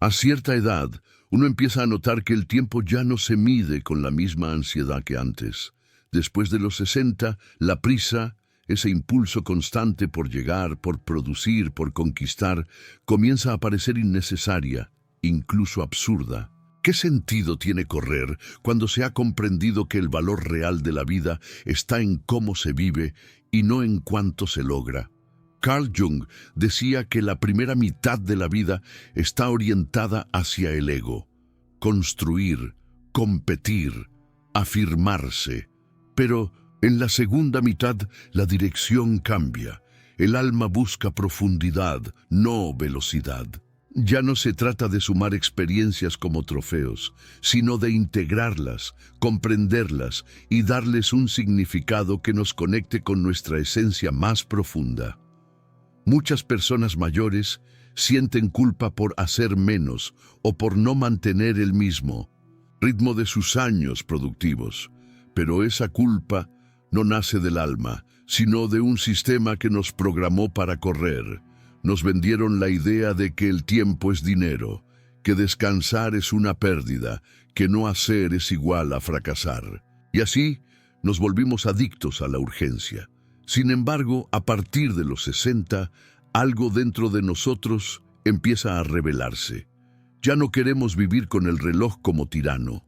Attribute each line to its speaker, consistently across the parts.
Speaker 1: A cierta edad, uno empieza a notar que el tiempo ya no se mide con la misma ansiedad que antes. Después de los 60, la prisa, ese impulso constante por llegar, por producir, por conquistar, comienza a parecer innecesaria, incluso absurda. ¿Qué sentido tiene correr cuando se ha comprendido que el valor real de la vida está en cómo se vive y no en cuánto se logra? Carl Jung decía que la primera mitad de la vida está orientada hacia el ego, construir, competir, afirmarse. Pero en la segunda mitad la dirección cambia. El alma busca profundidad, no velocidad. Ya no se trata de sumar experiencias como trofeos, sino de integrarlas, comprenderlas y darles un significado que nos conecte con nuestra esencia más profunda. Muchas personas mayores sienten culpa por hacer menos o por no mantener el mismo ritmo de sus años productivos, pero esa culpa no nace del alma, sino de un sistema que nos programó para correr. Nos vendieron la idea de que el tiempo es dinero, que descansar es una pérdida, que no hacer es igual a fracasar. Y así nos volvimos adictos a la urgencia. Sin embargo, a partir de los 60, algo dentro de nosotros empieza a revelarse. Ya no queremos vivir con el reloj como tirano.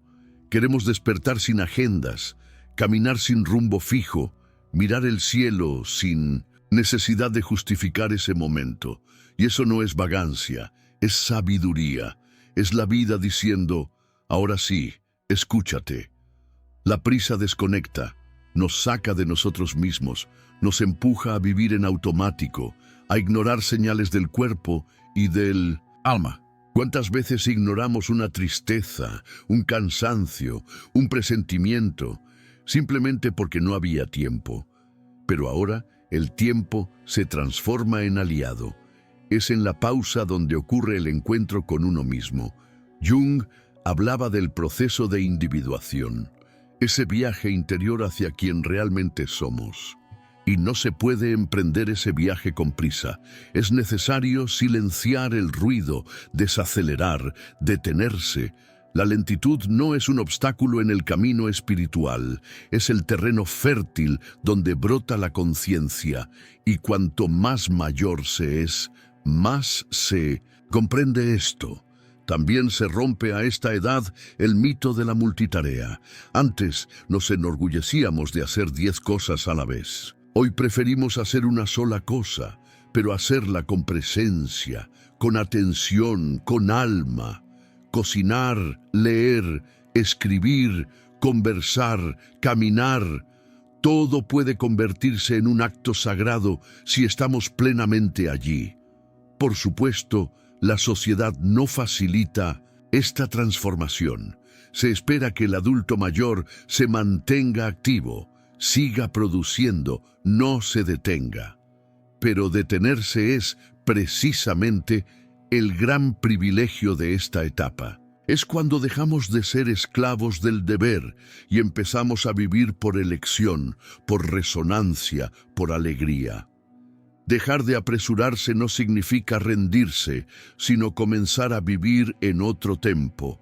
Speaker 1: Queremos despertar sin agendas, caminar sin rumbo fijo, mirar el cielo sin necesidad de justificar ese momento. Y eso no es vagancia, es sabiduría. Es la vida diciendo, ahora sí, escúchate. La prisa desconecta, nos saca de nosotros mismos, nos empuja a vivir en automático, a ignorar señales del cuerpo y del alma. ¿Cuántas veces ignoramos una tristeza, un cansancio, un presentimiento, simplemente porque no había tiempo? Pero ahora el tiempo se transforma en aliado. Es en la pausa donde ocurre el encuentro con uno mismo. Jung hablaba del proceso de individuación, ese viaje interior hacia quien realmente somos. Y no se puede emprender ese viaje con prisa. Es necesario silenciar el ruido, desacelerar, detenerse. La lentitud no es un obstáculo en el camino espiritual, es el terreno fértil donde brota la conciencia, y cuanto más mayor se es, más se comprende esto. También se rompe a esta edad el mito de la multitarea. Antes nos enorgullecíamos de hacer 10 cosas a la vez. Hoy preferimos hacer una sola cosa, pero hacerla con presencia, con atención, con alma. Cocinar, leer, escribir, conversar, caminar, todo puede convertirse en un acto sagrado si estamos plenamente allí. Por supuesto, la sociedad no facilita esta transformación. Se espera que el adulto mayor se mantenga activo, siga produciendo, no se detenga. Pero detenerse es, precisamente, el gran privilegio de esta etapa. Es cuando dejamos de ser esclavos del deber y empezamos a vivir por elección, por resonancia, por alegría. Dejar de apresurarse no significa rendirse, sino comenzar a vivir en otro tempo.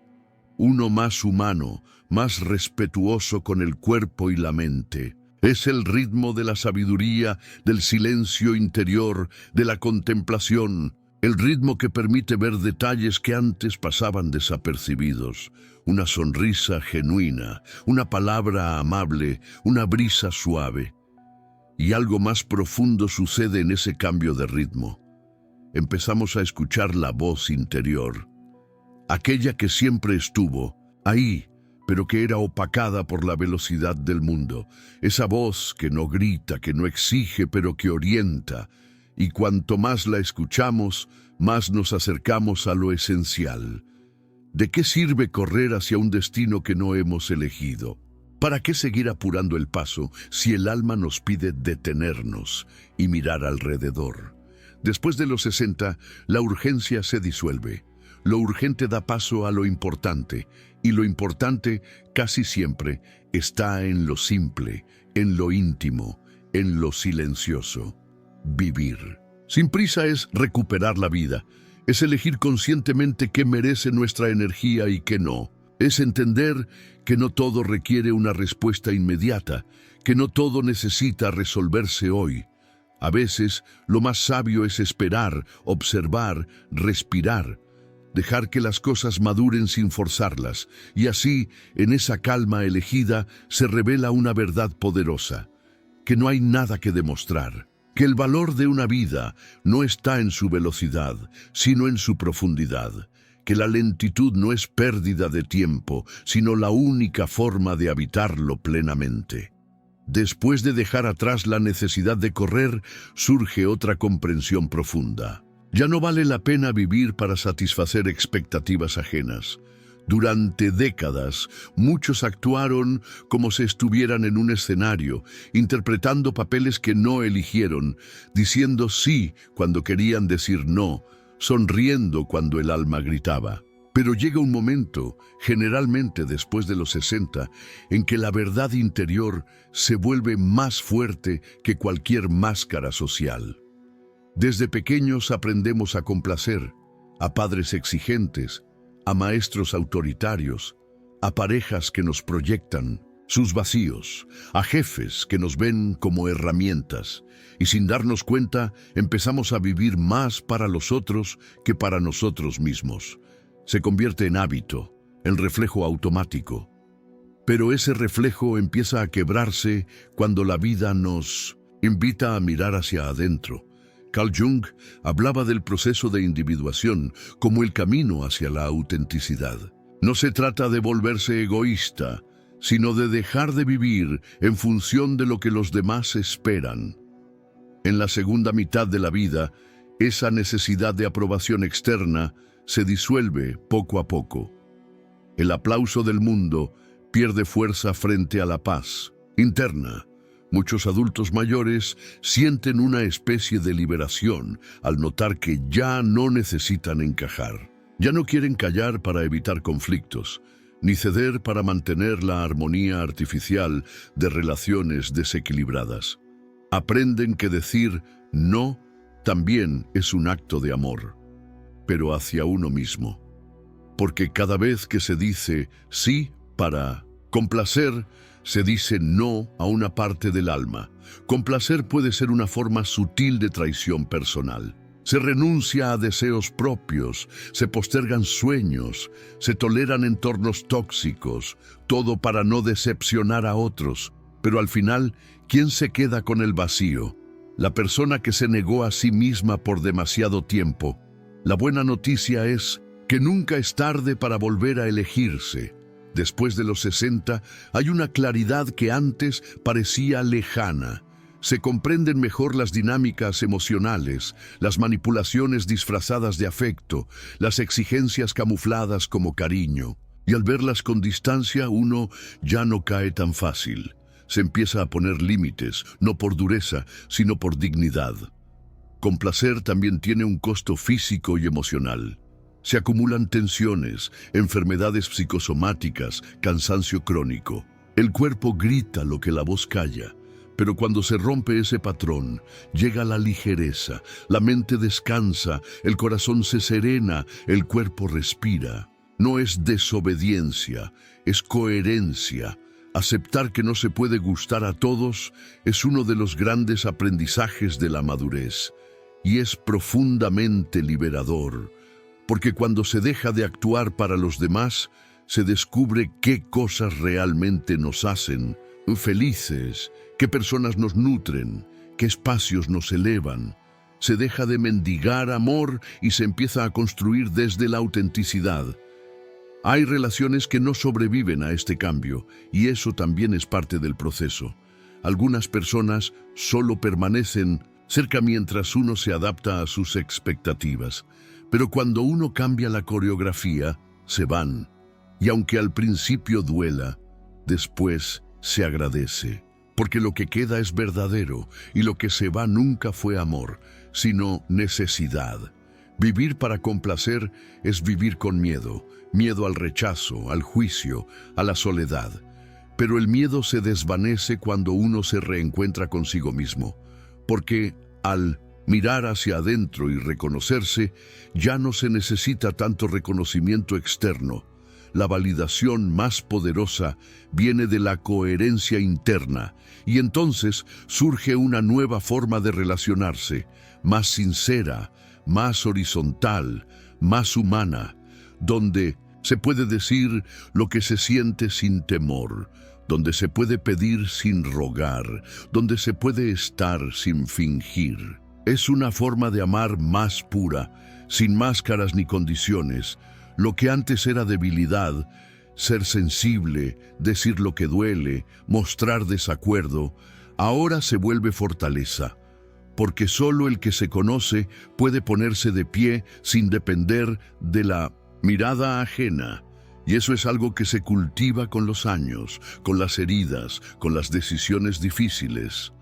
Speaker 1: Uno más humano, más respetuoso con el cuerpo y la mente. Es el ritmo de la sabiduría, del silencio interior, de la contemplación. El ritmo que permite ver detalles que antes pasaban desapercibidos. Una sonrisa genuina, una palabra amable, una brisa suave. Y algo más profundo sucede en ese cambio de ritmo. Empezamos a escuchar la voz interior. Aquella que siempre estuvo ahí, pero que era opacada por la velocidad del mundo. Esa voz que no grita, que no exige, pero que orienta. Y cuanto más la escuchamos, más nos acercamos a lo esencial. ¿De qué sirve correr hacia un destino que no hemos elegido? ¿Para qué seguir apurando el paso si el alma nos pide detenernos y mirar alrededor? Después de los 60, la urgencia se disuelve. Lo urgente da paso a lo importante, y lo importante casi siempre está en lo simple, en lo íntimo, en lo silencioso. Vivir. Sin prisa es recuperar la vida, Es elegir conscientemente qué merece nuestra energía y qué no. Es entender que no todo requiere una respuesta inmediata, que no todo necesita resolverse hoy. A veces, lo más sabio es esperar, observar, respirar, dejar que las cosas maduren sin forzarlas, y así, en esa calma elegida, se revela una verdad poderosa, que no hay nada que demostrar, que el valor de una vida no está en su velocidad, sino en su profundidad, que la lentitud no es pérdida de tiempo, sino la única forma de habitarlo plenamente. Después de dejar atrás la necesidad de correr, surge otra comprensión profunda. Ya no vale la pena vivir para satisfacer expectativas ajenas. Durante décadas, muchos actuaron como si estuvieran en un escenario, interpretando papeles que no eligieron, diciendo sí cuando querían decir no, sonriendo cuando el alma gritaba. Pero llega un momento, generalmente después de los 60, en que la verdad interior se vuelve más fuerte que cualquier máscara social. Desde pequeños aprendemos a complacer, a padres exigentes, a maestros autoritarios, a parejas que nos proyectan sus vacíos, a jefes que nos ven como herramientas, y sin darnos cuenta empezamos a vivir más para los otros que para nosotros mismos. Se convierte en hábito, en reflejo automático. Pero ese reflejo empieza a quebrarse cuando la vida nos invita a mirar hacia adentro. Carl Jung hablaba del proceso de individuación como el camino hacia la autenticidad. No se trata de volverse egoísta, sino de dejar de vivir en función de lo que los demás esperan. En la segunda mitad de la vida, esa necesidad de aprobación externa se disuelve poco a poco. El aplauso del mundo pierde fuerza frente a la paz interna. Muchos adultos mayores sienten una especie de liberación al notar que ya no necesitan encajar. Ya no quieren callar para evitar conflictos, ni ceder para mantener la armonía artificial de relaciones desequilibradas. Aprenden que decir no también es un acto de amor, pero hacia uno mismo. Porque cada vez que se dice sí para complacer, se dice no a una parte del alma. Complacer puede ser una forma sutil de traición personal. Se renuncia a deseos propios, se postergan sueños, se toleran entornos tóxicos, todo para no decepcionar a otros. Pero al final, ¿quién se queda con el vacío? La persona que se negó a sí misma por demasiado tiempo. La buena noticia es que nunca es tarde para volver a elegirse. Después de los 60, hay una claridad que antes parecía lejana. Se comprenden mejor las dinámicas emocionales, las manipulaciones disfrazadas de afecto, las exigencias camufladas como cariño. Y al verlas con distancia, uno ya no cae tan fácil. Se empieza a poner límites, no por dureza, sino por dignidad. Complacer también tiene un costo físico y emocional. Se acumulan tensiones, enfermedades psicosomáticas, cansancio crónico. El cuerpo grita lo que la voz calla, pero cuando se rompe ese patrón, llega la ligereza, la mente descansa, el corazón se serena, el cuerpo respira. No es desobediencia, es coherencia. Aceptar que no se puede gustar a todos es uno de los grandes aprendizajes de la madurez, y es profundamente liberador. Porque cuando se deja de actuar para los demás, se descubre qué cosas realmente nos hacen felices, qué personas nos nutren, qué espacios nos elevan. Se deja de mendigar amor y se empieza a construir desde la autenticidad. Hay relaciones que no sobreviven a este cambio, y eso también es parte del proceso. Algunas personas solo permanecen cerca mientras uno se adapta a sus expectativas. Pero cuando uno cambia la coreografía, se van. Y aunque al principio duela, después se agradece. Porque lo que queda es verdadero y lo que se va nunca fue amor, sino necesidad. Vivir para complacer es vivir con miedo. Miedo al rechazo, al juicio, a la soledad. Pero el miedo se desvanece cuando uno se reencuentra consigo mismo. Porque al mirar hacia adentro y reconocerse, ya no se necesita tanto reconocimiento externo. La validación más poderosa viene de la coherencia interna, y entonces surge una nueva forma de relacionarse, más sincera, más horizontal, más humana, donde se puede decir lo que se siente sin temor, donde se puede pedir sin rogar, donde se puede estar sin fingir. Es una forma de amar más pura, sin máscaras ni condiciones. Lo que antes era debilidad, ser sensible, decir lo que duele, mostrar desacuerdo, ahora se vuelve fortaleza, porque solo el que se conoce puede ponerse de pie sin depender de la mirada ajena. Y eso es algo que se cultiva con los años, con las heridas, con las decisiones difíciles.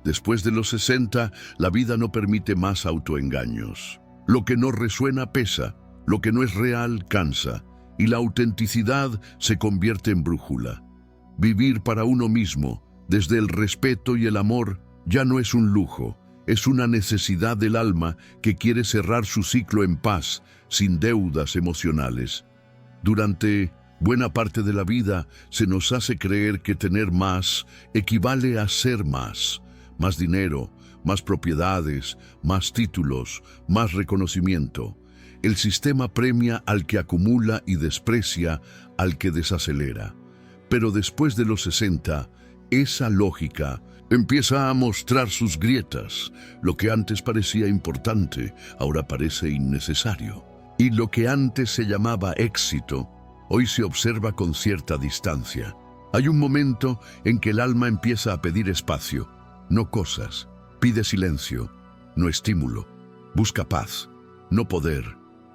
Speaker 1: Después de los 60, la vida no permite más autoengaños. Lo que no resuena pesa, lo que no es real cansa, y la autenticidad se convierte en brújula. Vivir para uno mismo, desde el respeto y el amor, ya no es un lujo, es una necesidad del alma que quiere cerrar su ciclo en paz, sin deudas emocionales. Durante buena parte de la vida se nos hace creer que tener más equivale a ser más. Más dinero, más propiedades, más títulos, más reconocimiento. El sistema premia al que acumula y desprecia al que desacelera. Pero después de los 60, esa lógica empieza a mostrar sus grietas. Lo que antes parecía importante, ahora parece innecesario. Y lo que antes se llamaba éxito, hoy se observa con cierta distancia. Hay un momento en que el alma empieza a pedir espacio, no cosas. Pide silencio, no estímulo. Busca paz, no poder.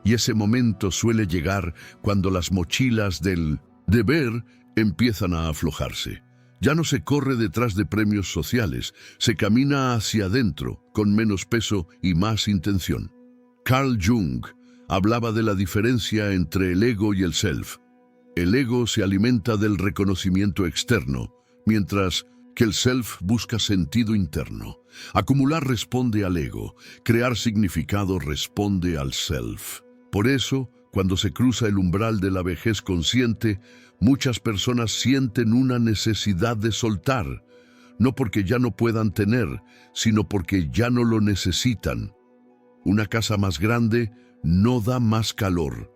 Speaker 1: Y ese momento suele llegar cuando las mochilas del deber empiezan a aflojarse. Ya no se corre detrás de premios sociales, se camina hacia adentro, con menos peso y más intención. Carl Jung hablaba de la diferencia entre el ego y el self. El ego se alimenta del reconocimiento externo, mientras que el self busca sentido interno. Acumular responde al ego, crear significado responde al self. Por eso, cuando se cruza el umbral de la vejez consciente, muchas personas sienten una necesidad de soltar, no porque ya no puedan tener, sino porque ya no lo necesitan. Una casa más grande no da más calor.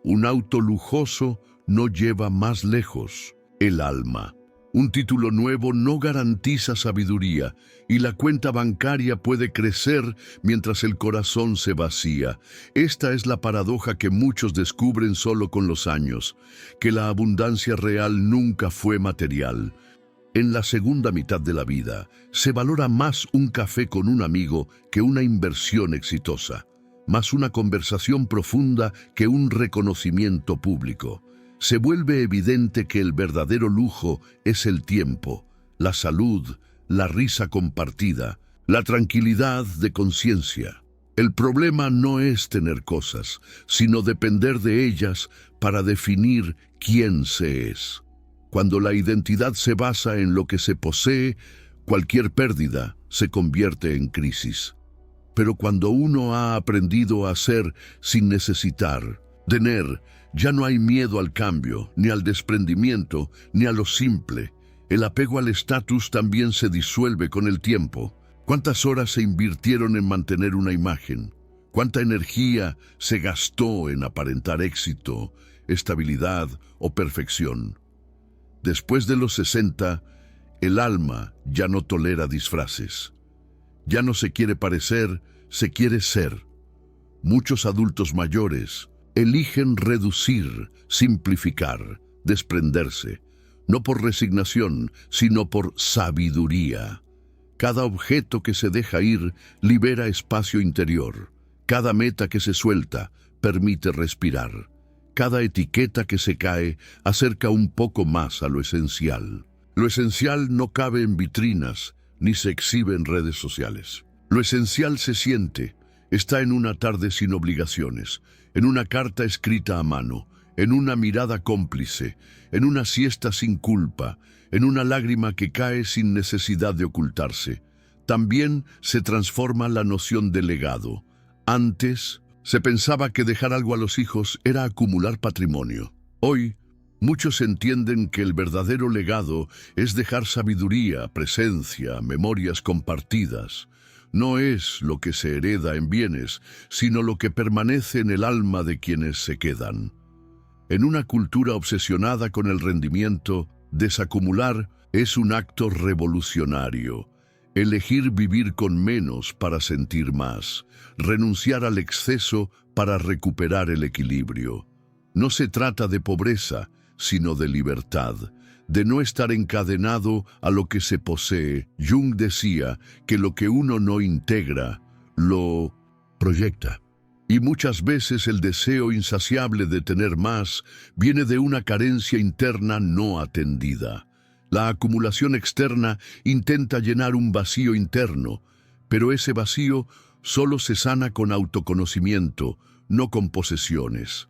Speaker 1: Un auto lujoso no lleva más lejos el alma. Un título nuevo no garantiza sabiduría, y la cuenta bancaria puede crecer mientras el corazón se vacía. Esta es la paradoja que muchos descubren solo con los años, que la abundancia real nunca fue material. En la segunda mitad de la vida, se valora más un café con un amigo que una inversión exitosa, más una conversación profunda que un reconocimiento público. Se vuelve evidente que el verdadero lujo es el tiempo, la salud, la risa compartida, la tranquilidad de conciencia. El problema no es tener cosas, sino depender de ellas para definir quién se es. Cuando la identidad se basa en lo que se posee, cualquier pérdida se convierte en crisis. Pero cuando uno ha aprendido a ser sin necesitar, tener, ya no hay miedo al cambio, ni al desprendimiento, ni a lo simple. El apego al estatus también se disuelve con el tiempo. ¿Cuántas horas se invirtieron en mantener una imagen? ¿Cuánta energía se gastó en aparentar éxito, estabilidad o perfección? Después de los 60, el alma ya no tolera disfraces. Ya no se quiere parecer, se quiere ser. Muchos adultos mayores eligen reducir, simplificar, desprenderse, no por resignación, sino por sabiduría. Cada objeto que se deja ir libera espacio interior. Cada meta que se suelta permite respirar. Cada etiqueta que se cae acerca un poco más a lo esencial. Lo esencial no cabe en vitrinas, ni se exhibe en redes sociales. Lo esencial se siente, está en una tarde sin obligaciones, en una carta escrita a mano, en una mirada cómplice, en una siesta sin culpa, en una lágrima que cae sin necesidad de ocultarse. También se transforma la noción de legado. Antes, se pensaba que dejar algo a los hijos era acumular patrimonio. Hoy, muchos entienden que el verdadero legado es dejar sabiduría, presencia, memorias compartidas. No es lo que se hereda en bienes, sino lo que permanece en el alma de quienes se quedan. En una cultura obsesionada con el rendimiento, desacumular es un acto revolucionario. Elegir vivir con menos para sentir más, renunciar al exceso para recuperar el equilibrio. No se trata de pobreza, sino de libertad, de no estar encadenado a lo que se posee. Jung decía que lo que uno no integra, lo proyecta. Y muchas veces el deseo insaciable de tener más viene de una carencia interna no atendida. La acumulación externa intenta llenar un vacío interno, pero ese vacío solo se sana con autoconocimiento, no con posesiones.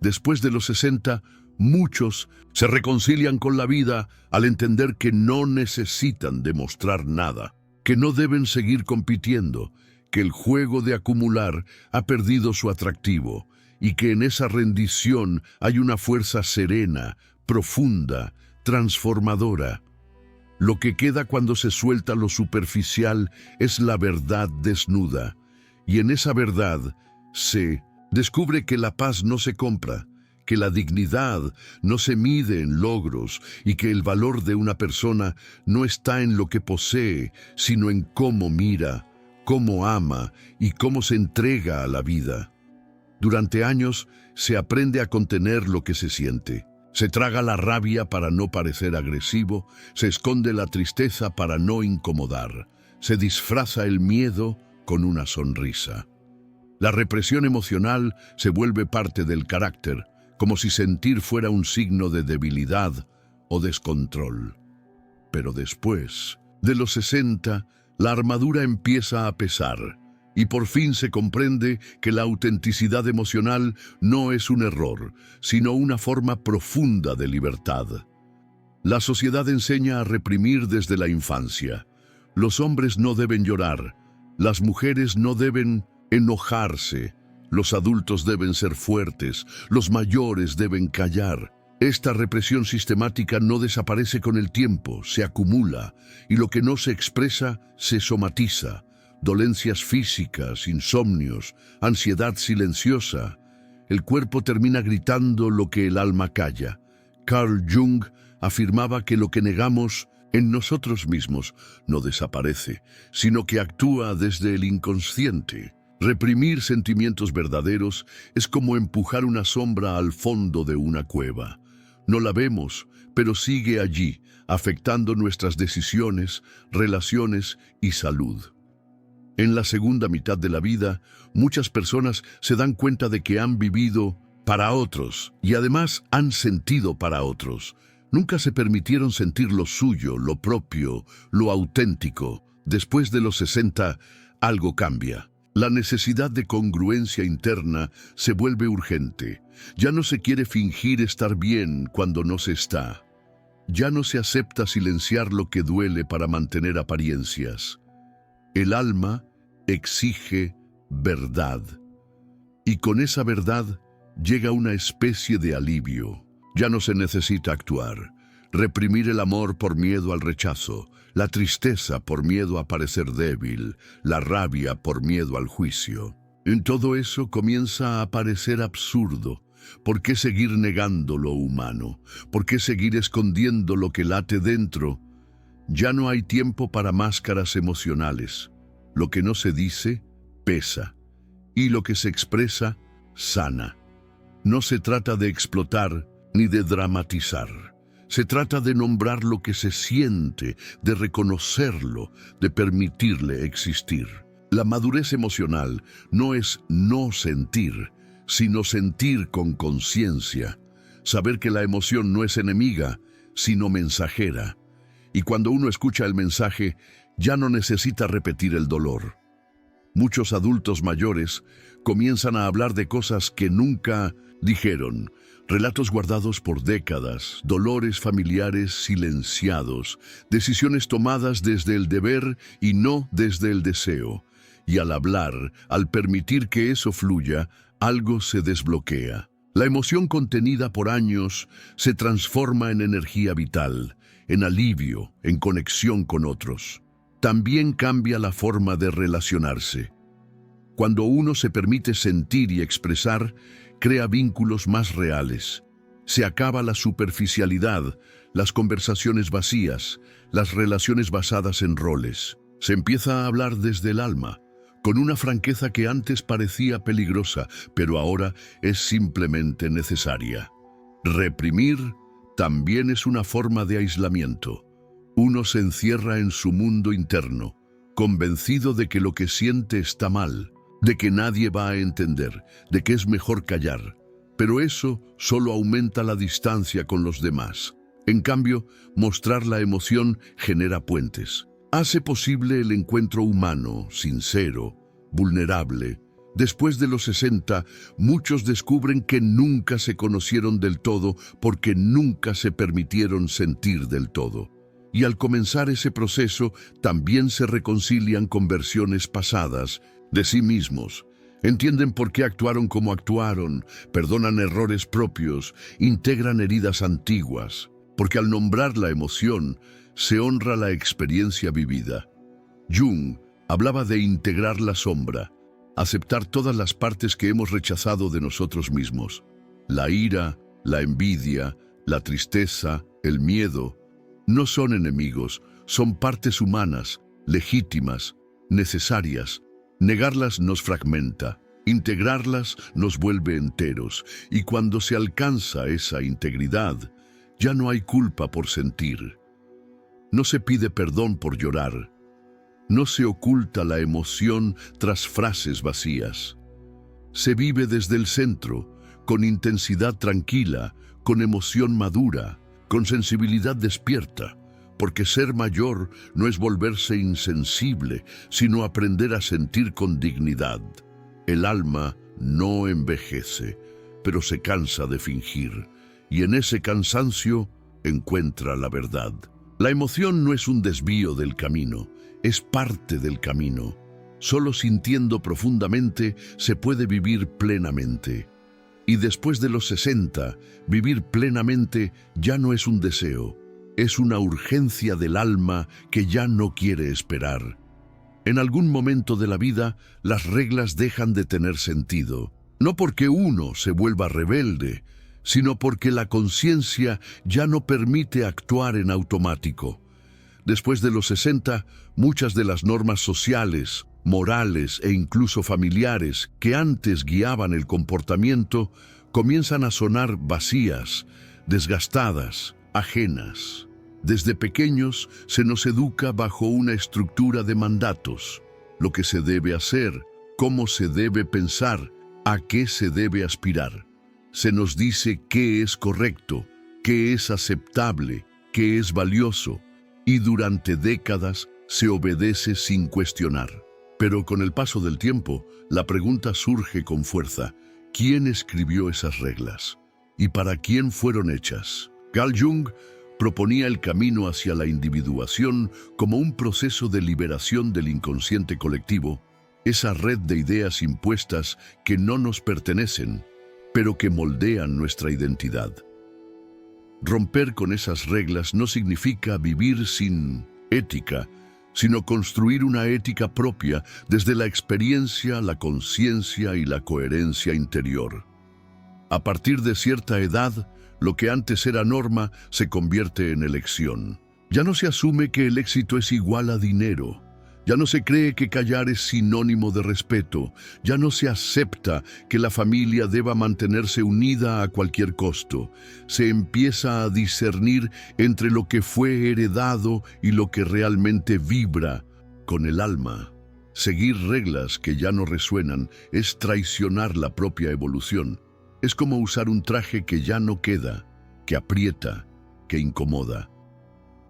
Speaker 1: Después de los 60, muchos se reconcilian con la vida al entender que no necesitan demostrar nada, que no deben seguir compitiendo, que el juego de acumular ha perdido su atractivo y que en esa rendición hay una fuerza serena, profunda, transformadora. Lo que queda cuando se suelta lo superficial es la verdad desnuda, y en esa verdad se descubre que la paz no se compra, que la dignidad no se mide en logros y que el valor de una persona no está en lo que posee, sino en cómo mira, cómo ama y cómo se entrega a la vida. Durante años se aprende a contener lo que se siente. Se traga la rabia para no parecer agresivo, se esconde la tristeza para no incomodar, se disfraza el miedo con una sonrisa. La represión emocional se vuelve parte del carácter, como si sentir fuera un signo de debilidad o descontrol. Pero después, de los 60, la armadura empieza a pesar, y por fin se comprende que la autenticidad emocional no es un error, sino una forma profunda de libertad. La sociedad enseña a reprimir desde la infancia. Los hombres no deben llorar, las mujeres no deben enojarse, los adultos deben ser fuertes, los mayores deben callar. Esta represión sistemática no desaparece con el tiempo, se acumula, y lo que no se expresa se somatiza. Dolencias físicas, insomnios, ansiedad silenciosa. El cuerpo termina gritando lo que el alma calla. Carl Jung afirmaba que lo que negamos en nosotros mismos no desaparece, sino que actúa desde el inconsciente. Reprimir sentimientos verdaderos es como empujar una sombra al fondo de una cueva. No la vemos, pero sigue allí, afectando nuestras decisiones, relaciones y salud. En la segunda mitad de la vida, muchas personas se dan cuenta de que han vivido para otros y además han sentido para otros. Nunca se permitieron sentir lo suyo, lo propio, lo auténtico. Después de los 60, algo cambia. La necesidad de congruencia interna se vuelve urgente. Ya no se quiere fingir estar bien cuando no se está. Ya no se acepta silenciar lo que duele para mantener apariencias. El alma exige verdad. Y con esa verdad llega una especie de alivio. Ya no se necesita actuar. Reprimir el amor por miedo al rechazo, la tristeza por miedo a parecer débil, la rabia por miedo al juicio. En todo eso comienza a parecer absurdo. ¿Por qué seguir negando lo humano? ¿Por qué seguir escondiendo lo que late dentro? Ya no hay tiempo para máscaras emocionales. Lo que no se dice, pesa. Y lo que se expresa, sana. No se trata de explotar ni de dramatizar. Se trata de nombrar lo que se siente, de reconocerlo, de permitirle existir. La madurez emocional no es no sentir, sino sentir con conciencia. Saber que la emoción no es enemiga, sino mensajera. Y cuando uno escucha el mensaje, ya no necesita repetir el dolor. Muchos adultos mayores comienzan a hablar de cosas que nunca dijeron, relatos guardados por décadas, dolores familiares silenciados, decisiones tomadas desde el deber y no desde el deseo. Y al hablar, al permitir que eso fluya, algo se desbloquea. La emoción contenida por años se transforma en energía vital, en alivio, en conexión con otros. También cambia la forma de relacionarse. Cuando uno se permite sentir y expresar, crea vínculos más reales. Se acaba la superficialidad, las conversaciones vacías, las relaciones basadas en roles. Se empieza a hablar desde el alma, con una franqueza que antes parecía peligrosa, pero ahora es simplemente necesaria. Reprimir también es una forma de aislamiento. Uno se encierra en su mundo interno, convencido de que lo que siente está mal, de que nadie va a entender, de que es mejor callar. Pero eso solo aumenta la distancia con los demás. En cambio, mostrar la emoción genera puentes. Hace posible el encuentro humano, sincero, vulnerable. Después de los 60, muchos descubren que nunca se conocieron del todo porque nunca se permitieron sentir del todo. Y al comenzar ese proceso, también se reconcilian con versiones pasadas de sí mismos. Entienden por qué actuaron como actuaron, perdonan errores propios, integran heridas antiguas. Porque al nombrar la emoción, se honra la experiencia vivida. Jung hablaba de integrar la sombra, aceptar todas las partes que hemos rechazado de nosotros mismos. La ira, la envidia, la tristeza, el miedo, no son enemigos, son partes humanas, legítimas, necesarias. Negarlas nos fragmenta, integrarlas nos vuelve enteros, y cuando se alcanza esa integridad, ya no hay culpa por sentir. No se pide perdón por llorar. No se oculta la emoción tras frases vacías. Se vive desde el centro, con intensidad tranquila, con emoción madura, con sensibilidad despierta, porque ser mayor no es volverse insensible, sino aprender a sentir con dignidad. El alma no envejece, pero se cansa de fingir, y en ese cansancio encuentra la verdad. La emoción no es un desvío del camino, es parte del camino. Solo sintiendo profundamente se puede vivir plenamente. Y después de los 60, vivir plenamente ya no es un deseo, es una urgencia del alma que ya no quiere esperar. En algún momento de la vida, las reglas dejan de tener sentido, no porque uno se vuelva rebelde, sino porque la conciencia ya no permite actuar en automático. Después de los 60, muchas de las normas sociales, morales e incluso familiares que antes guiaban el comportamiento comienzan a sonar vacías, desgastadas, ajenas. Desde pequeños se nos educa bajo una estructura de mandatos, lo que se debe hacer, cómo se debe pensar, a qué se debe aspirar. Se nos dice qué es correcto, qué es aceptable, qué es valioso, y durante décadas se obedece sin cuestionar. Pero con el paso del tiempo, la pregunta surge con fuerza: ¿quién escribió esas reglas? ¿Y para quién fueron hechas? Carl Jung proponía el camino hacia la individuación como un proceso de liberación del inconsciente colectivo, esa red de ideas impuestas que no nos pertenecen, pero que moldean nuestra identidad. Romper con esas reglas no significa vivir sin ética, sino construir una ética propia desde la experiencia, la conciencia y la coherencia interior. A partir de cierta edad, lo que antes era norma se convierte en elección. Ya no se asume que el éxito es igual a dinero. Ya no se cree que callar es sinónimo de respeto. Ya no se acepta que la familia deba mantenerse unida a cualquier costo. Se empieza a discernir entre lo que fue heredado y lo que realmente vibra con el alma. Seguir reglas que ya no resuenan es traicionar la propia evolución. Es como usar un traje que ya no queda, que aprieta, que incomoda.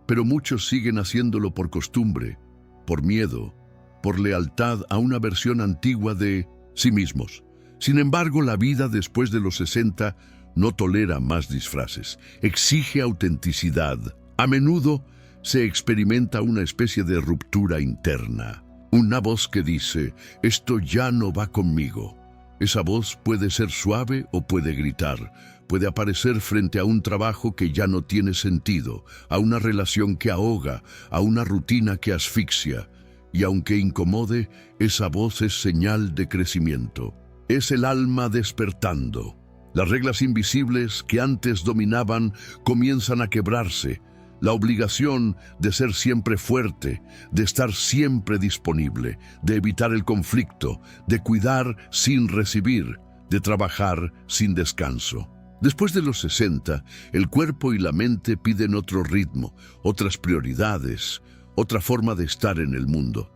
Speaker 1: Pero muchos siguen haciéndolo por costumbre, por miedo, por lealtad a una versión antigua de sí mismos. Sin embargo, la vida después de los 60 no tolera más disfraces, exige autenticidad. A menudo se experimenta una especie de ruptura interna. Una voz que dice, esto ya no va conmigo. Esa voz puede ser suave o puede gritar, puede aparecer frente a un trabajo que ya no tiene sentido, a una relación que ahoga, a una rutina que asfixia. Y aunque incomode, esa voz es señal de crecimiento. Es el alma despertando. Las reglas invisibles que antes dominaban comienzan a quebrarse. La obligación de ser siempre fuerte, de estar siempre disponible, de evitar el conflicto, de cuidar sin recibir, de trabajar sin descanso. Después de los 60, el cuerpo y la mente piden otro ritmo, otras prioridades, otra forma de estar en el mundo.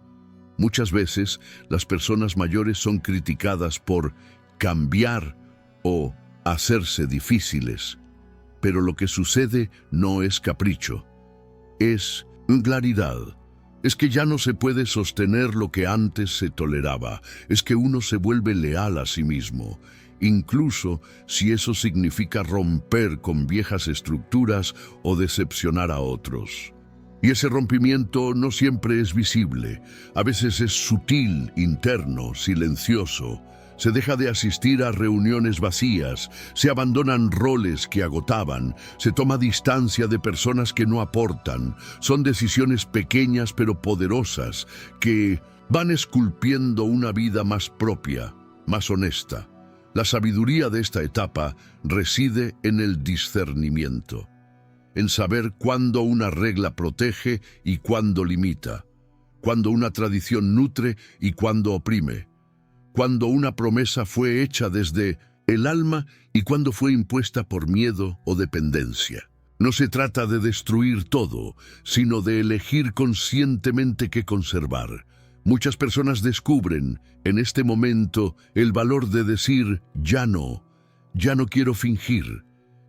Speaker 1: Muchas veces, las personas mayores son criticadas por cambiar o hacerse difíciles. Pero lo que sucede no es capricho, es claridad. Es que ya no se puede sostener lo que antes se toleraba, es que uno se vuelve leal a sí mismo, incluso si eso significa romper con viejas estructuras o decepcionar a otros. Y ese rompimiento no siempre es visible, a veces es sutil, interno, silencioso. Se deja de asistir a reuniones vacías, se abandonan roles que agotaban, se toma distancia de personas que no aportan. Son decisiones pequeñas pero poderosas que van esculpiendo una vida más propia, más honesta. La sabiduría de esta etapa reside en el discernimiento, en saber cuándo una regla protege y cuándo limita, cuándo una tradición nutre y cuándo oprime, cuando una promesa fue hecha desde el alma y cuando fue impuesta por miedo o dependencia. No se trata de destruir todo, sino de elegir conscientemente qué conservar. Muchas personas descubren en este momento el valor de decir ya no quiero fingir,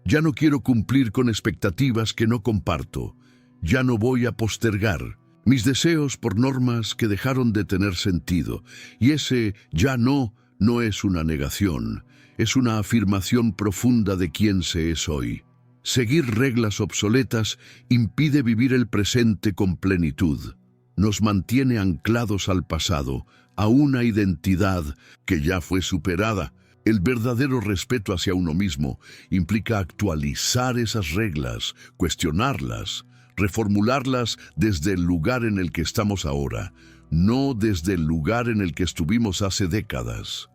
Speaker 1: ya no quiero cumplir con expectativas que no comparto, ya no voy a postergar mis deseos por normas que dejaron de tener sentido. Y ese ya no es una negación, es una afirmación profunda de quién se es hoy. Seguir reglas obsoletas impide vivir el presente con plenitud. Nos mantiene anclados al pasado, a una identidad que ya fue superada. El verdadero respeto hacia uno mismo implica actualizar esas reglas, cuestionarlas, reformularlas desde el lugar en el que estamos ahora, no desde el lugar en el que estuvimos hace décadas.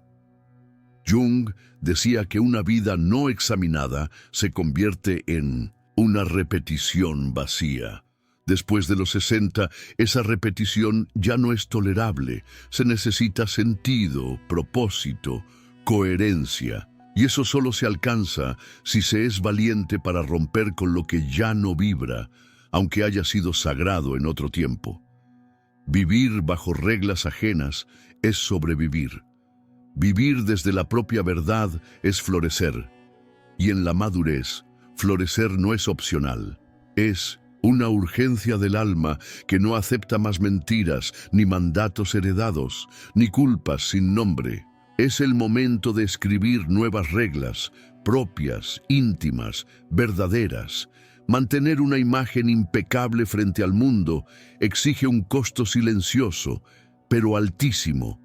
Speaker 1: Jung decía que una vida no examinada se convierte en una repetición vacía. Después de los 60, esa repetición ya no es tolerable. Se necesita sentido, propósito, coherencia. Y eso solo se alcanza si se es valiente para romper con lo que ya no vibra, aunque haya sido sagrado en otro tiempo. Vivir bajo reglas ajenas es sobrevivir. Vivir desde la propia verdad es florecer. Y en la madurez, florecer no es opcional. Es una urgencia del alma que no acepta más mentiras, ni mandatos heredados, ni culpas sin nombre. Es el momento de escribir nuevas reglas, propias, íntimas, verdaderas. Mantener una imagen impecable frente al mundo exige un costo silencioso, pero altísimo.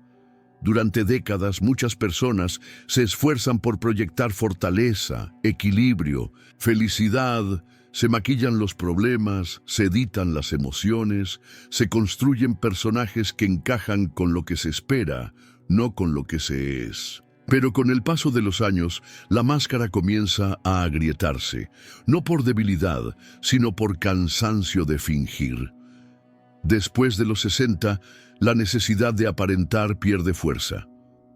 Speaker 1: Durante décadas, muchas personas se esfuerzan por proyectar fortaleza, equilibrio, felicidad. Se maquillan los problemas, se editan las emociones, se construyen personajes que encajan con lo que se espera, no con lo que se es. Pero con el paso de los años, la máscara comienza a agrietarse, no por debilidad, sino por cansancio de fingir. Después de los 60, la necesidad de aparentar pierde fuerza.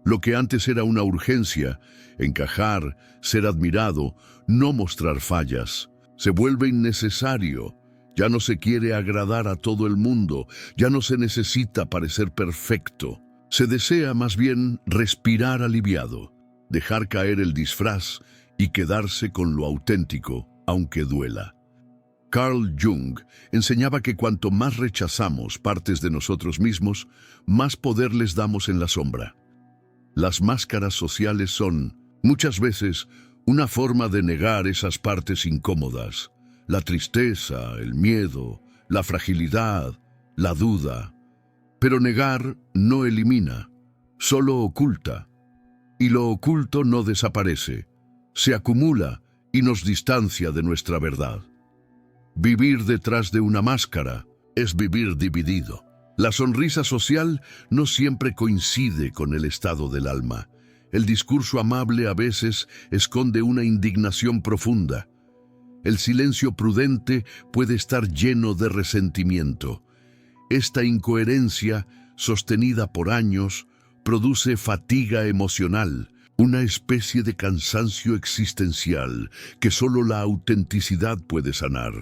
Speaker 1: Lo que antes era una urgencia, encajar, ser admirado, no mostrar fallas, se vuelve innecesario. Ya no se quiere agradar a todo el mundo, ya no se necesita parecer perfecto. Se desea más bien respirar aliviado, dejar caer el disfraz y quedarse con lo auténtico, aunque duela. Carl Jung enseñaba que cuanto más rechazamos partes de nosotros mismos, más poder les damos en la sombra. Las máscaras sociales son, muchas veces, una forma de negar esas partes incómodas. La tristeza, el miedo, la fragilidad, la duda. Pero negar no elimina, solo oculta. Y lo oculto no desaparece, se acumula y nos distancia de nuestra verdad. Vivir detrás de una máscara es vivir dividido. La sonrisa social no siempre coincide con el estado del alma. El discurso amable a veces esconde una indignación profunda. El silencio prudente puede estar lleno de resentimiento. Esta incoherencia, sostenida por años, produce fatiga emocional, una especie de cansancio existencial que solo la autenticidad puede sanar.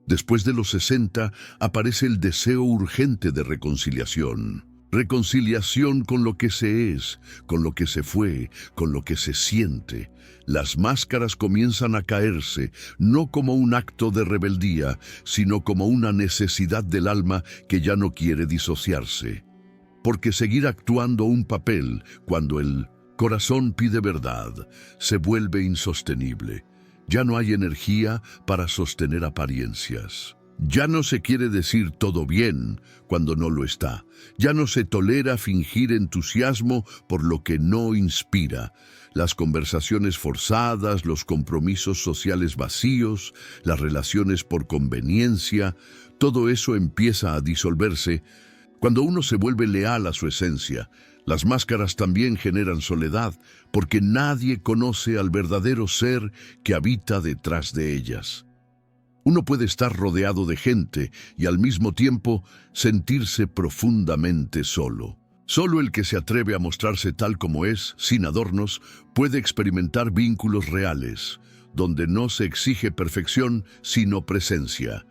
Speaker 1: Después de los 60 aparece el deseo urgente de reconciliación. Reconciliación con lo que se es, con lo que se fue, con lo que se siente. Las máscaras comienzan a caerse, no como un acto de rebeldía, sino como una necesidad del alma que ya no quiere disociarse. Porque seguir actuando un papel cuando el corazón pide verdad se vuelve insostenible. Ya no hay energía para sostener apariencias. Ya no se quiere decir todo bien cuando no lo está. Ya no se tolera fingir entusiasmo por lo que no inspira. Las conversaciones forzadas, los compromisos sociales vacíos, las relaciones por conveniencia, todo eso empieza a disolverse. Cuando uno se vuelve leal a su esencia, las máscaras también generan soledad, porque nadie conoce al verdadero ser que habita detrás de ellas. Uno puede estar rodeado de gente y al mismo tiempo sentirse profundamente solo. Solo el que se atreve a mostrarse tal como es, sin adornos, puede experimentar vínculos reales, donde no se exige perfección, sino presencia.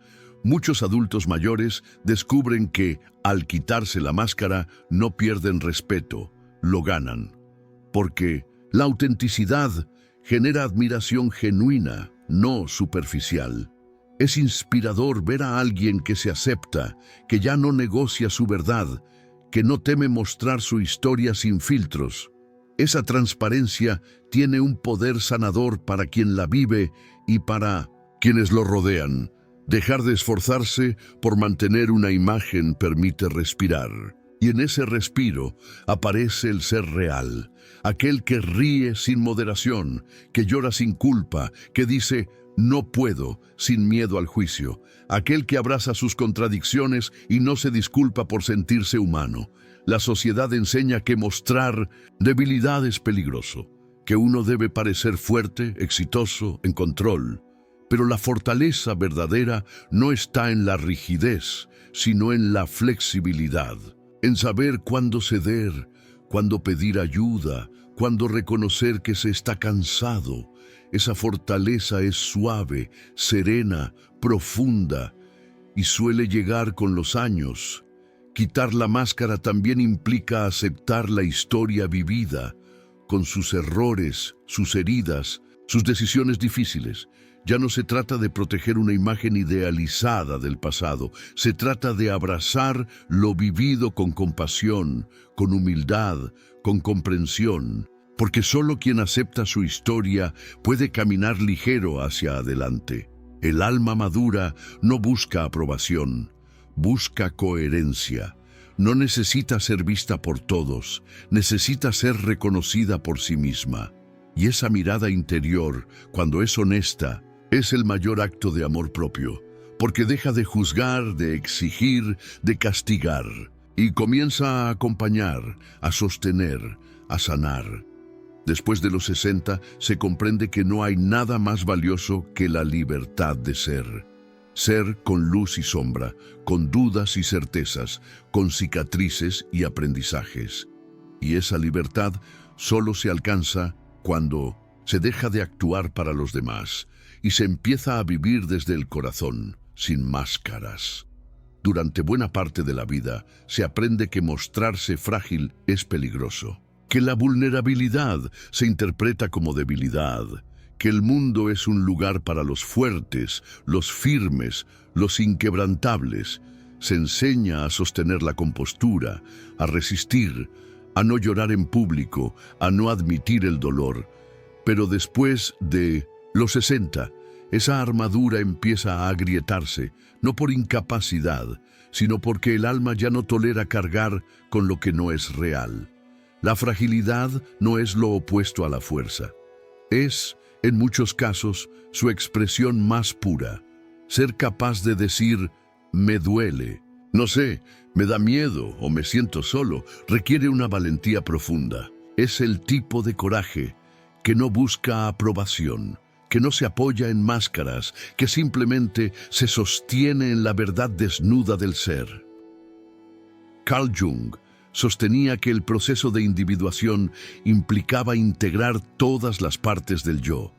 Speaker 1: Muchos adultos mayores descubren que, al quitarse la máscara, no pierden respeto, lo ganan. Porque la autenticidad genera admiración genuina, no superficial. Es inspirador ver a alguien que se acepta, que ya no negocia su verdad, que no teme mostrar su historia sin filtros. Esa transparencia tiene un poder sanador para quien la vive y para quienes lo rodean. Dejar de esforzarse por mantener una imagen permite respirar. Y en ese respiro aparece el ser real, aquel que ríe sin moderación, que llora sin culpa, que dice «no puedo» sin miedo al juicio, aquel que abraza sus contradicciones y no se disculpa por sentirse humano. La sociedad enseña que mostrar debilidad es peligroso, que uno debe parecer fuerte, exitoso, en control. Pero la fortaleza verdadera no está en la rigidez, sino en la flexibilidad, en saber cuándo ceder, cuándo pedir ayuda, cuándo reconocer que se está cansado. Esa fortaleza es suave, serena, profunda y suele llegar con los años. Quitar la máscara también implica aceptar la historia vivida, con sus errores, sus heridas, sus decisiones difíciles. Ya no se trata de proteger una imagen idealizada del pasado, se trata de abrazar lo vivido con compasión, con humildad, con comprensión, porque solo quien acepta su historia puede caminar ligero hacia adelante. El alma madura no busca aprobación, busca coherencia. No necesita ser vista por todos, necesita ser reconocida por sí misma. Y esa mirada interior, cuando es honesta, es el mayor acto de amor propio, porque deja de juzgar, de exigir, de castigar, y comienza a acompañar, a sostener, a sanar. Después de los 60, se comprende que no hay nada más valioso que la libertad de ser. Ser con luz y sombra, con dudas y certezas, con cicatrices y aprendizajes. Y esa libertad solo se alcanza cuando se deja de actuar para los demás y se empieza a vivir desde el corazón, sin máscaras. Durante buena parte de la vida se aprende que mostrarse frágil es peligroso, que la vulnerabilidad se interpreta como debilidad, que el mundo es un lugar para los fuertes, los firmes, los inquebrantables. Se enseña a sostener la compostura, a resistir, a no llorar en público, a no admitir el dolor. Pero después de los 60, esa armadura empieza a agrietarse, no por incapacidad, sino porque el alma ya no tolera cargar con lo que no es real. La fragilidad no es lo opuesto a la fuerza. Es, en muchos casos, su expresión más pura. Ser capaz de decir, me duele, no sé, me da miedo o me siento solo, requiere una valentía profunda. Es el tipo de coraje que no busca aprobación, que no se apoya en máscaras, que simplemente se sostiene en la verdad desnuda del ser. Carl Jung sostenía que el proceso de individuación implicaba integrar todas las partes del yo,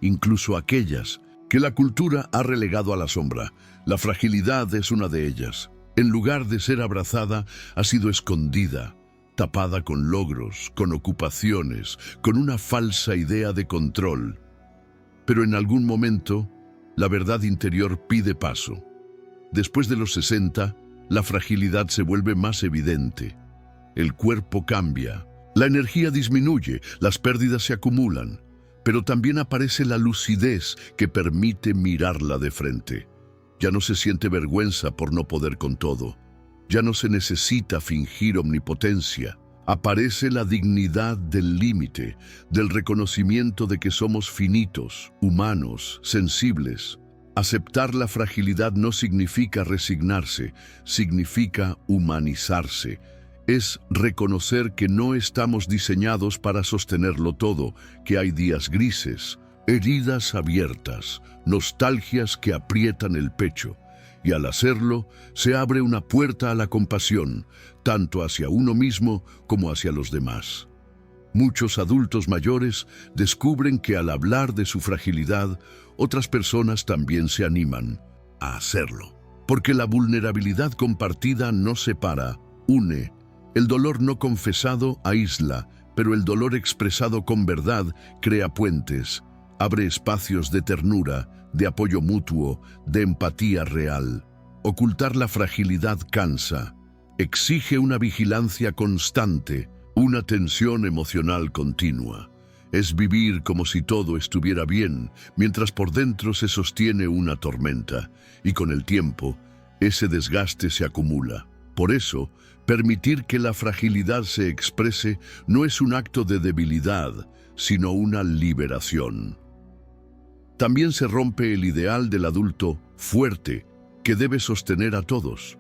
Speaker 1: incluso aquellas que la cultura ha relegado a la sombra. La fragilidad es una de ellas. En lugar de ser abrazada, ha sido escondida, tapada con logros, con ocupaciones, con una falsa idea de control. Pero en algún momento, la verdad interior pide paso. Después de los 60, la fragilidad se vuelve más evidente. El cuerpo cambia, la energía disminuye, las pérdidas se acumulan, pero también aparece la lucidez que permite mirarla de frente. Ya no se siente vergüenza por no poder con todo. Ya no se necesita fingir omnipotencia. Aparece la dignidad del límite, del reconocimiento de que somos finitos, humanos, sensibles. Aceptar la fragilidad no significa resignarse, significa humanizarse. Es reconocer que no estamos diseñados para sostenerlo todo, que hay días grises, heridas abiertas, nostalgias que aprietan el pecho. Y al hacerlo, se abre una puerta a la compasión, tanto hacia uno mismo como hacia los demás. Muchos adultos mayores descubren que al hablar de su fragilidad, otras personas también se animan a hacerlo. Porque la vulnerabilidad compartida no separa, une. El dolor no confesado aísla, pero el dolor expresado con verdad crea puentes, abre espacios de ternura, de apoyo mutuo, de empatía real. Ocultar la fragilidad cansa, exige una vigilancia constante, una tensión emocional continua. Es vivir como si todo estuviera bien, mientras por dentro se sostiene una tormenta, y con el tiempo, ese desgaste se acumula. Por eso, permitir que la fragilidad se exprese no es un acto de debilidad, sino una liberación. También se rompe el ideal del adulto fuerte, que debe sostener a todos.